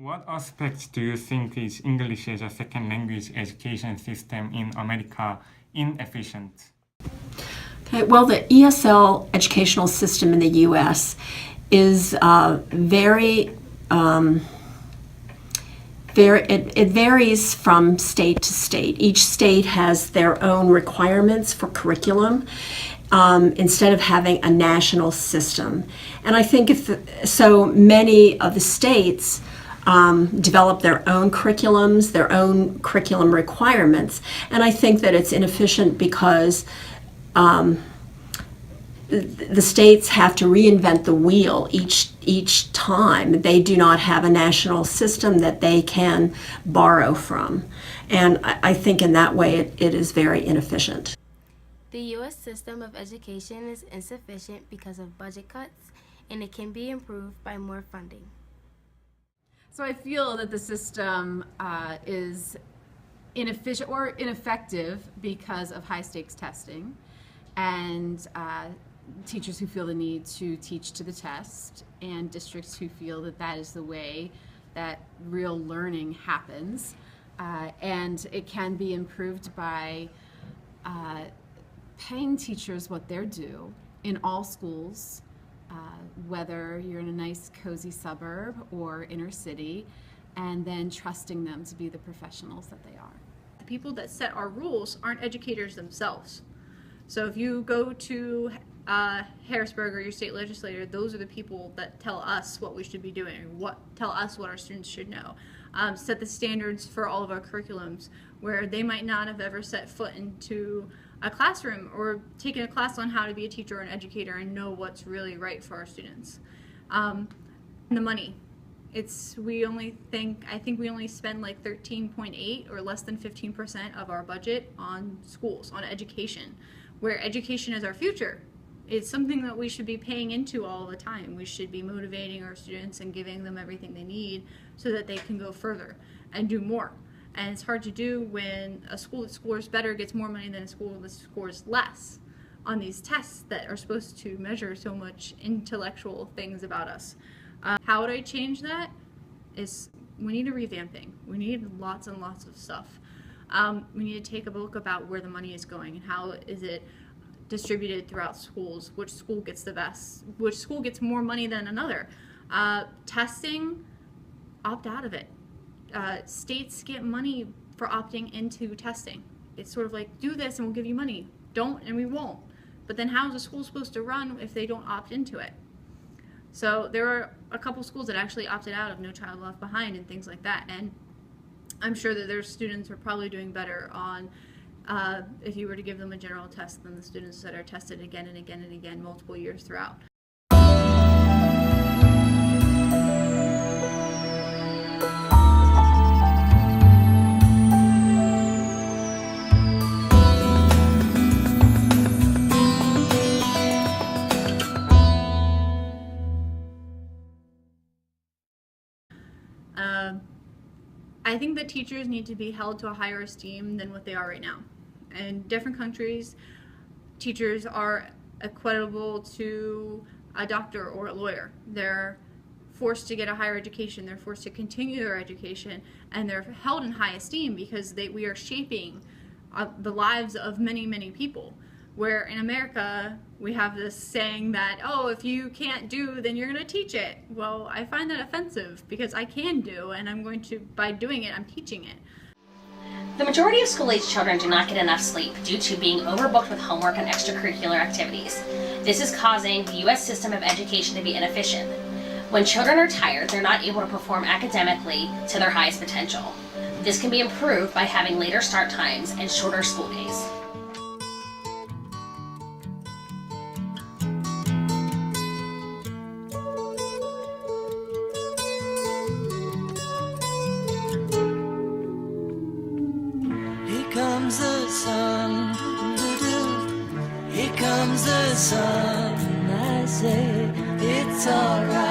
what aspects do you think is English as a second language education system in America inefficient? Okay, well, the ESL educational system in the U.S. is it varies from state to state. Each state has their own requirements for curriculum instead of having a national system. And I think so many of the states develop their own curriculums, their own curriculum requirements. And I think that it's inefficient because the states have to reinvent the wheel each time. They do not have a national system that they can borrow from. And I think in that way it is very inefficient. The U.S. system of education is insufficient because of budget cuts, and it can be improved by more funding. So I feel that the system is inefficient or ineffective because of high-stakes testing and teachers who feel the need to teach to the test and districts who feel that that is the way that real learning happens. And it can be improved by paying teachers what they're due in all schools, whether you're in a nice cozy suburb or inner city, and then trusting them to be the professionals that they are. The people that set our rules aren't educators themselves. So if you go to Harrisburg or your state legislator, those are the people that tell us what we should be doing, tell us what our students should know, set the standards for all of our curriculums, where they might not have ever set foot into a classroom or taken a class on how to be a teacher or an educator and know what's really right for our students. And the money. I think we only spend like 13.8 or less than 15% of our budget on schools, on education, where education is our future. It's something that we should be paying into all the time. We should be motivating our students and giving them everything they need so that they can go further and do more. And it's hard to do when a school that scores better gets more money than a school that scores less on these tests that are supposed to measure so much intellectual things about us. How would I change that? We need a revamping. We need lots and lots of stuff. We need to take a look about where the money is going and how is it distributed throughout schools, which school gets the best, which school gets more money than another. Testing, opt out of it. States get money for opting into testing. It's sort of like, do this and we'll give you money. Don't and we won't. But then how is a school supposed to run if they don't opt into it? So there are a couple schools that actually opted out of No Child Left Behind and things like that. And I'm sure that their students are probably doing better on if you were to give them a general test than the students that are tested again and again and again multiple years throughout. I think that teachers need to be held to a higher esteem than what they are right now. In different countries, teachers are equitable to a doctor or a lawyer. They're forced to get a higher education, they're forced to continue their education, and they're held in high esteem because we are shaping the lives of many, many people. Where in America, we have this saying that, oh, if you can't do, then you're going to teach it. Well, I find that offensive because I can do, and I'm going to, by doing it, I'm teaching it. The majority of school-age children do not get enough sleep due to being overbooked with homework and extracurricular activities. This is causing the U.S. system of education to be inefficient. When children are tired, they're not able to perform academically to their highest potential. This can be improved by having later start times and shorter school days. Comes the sun, here comes the sun, I say it's alright.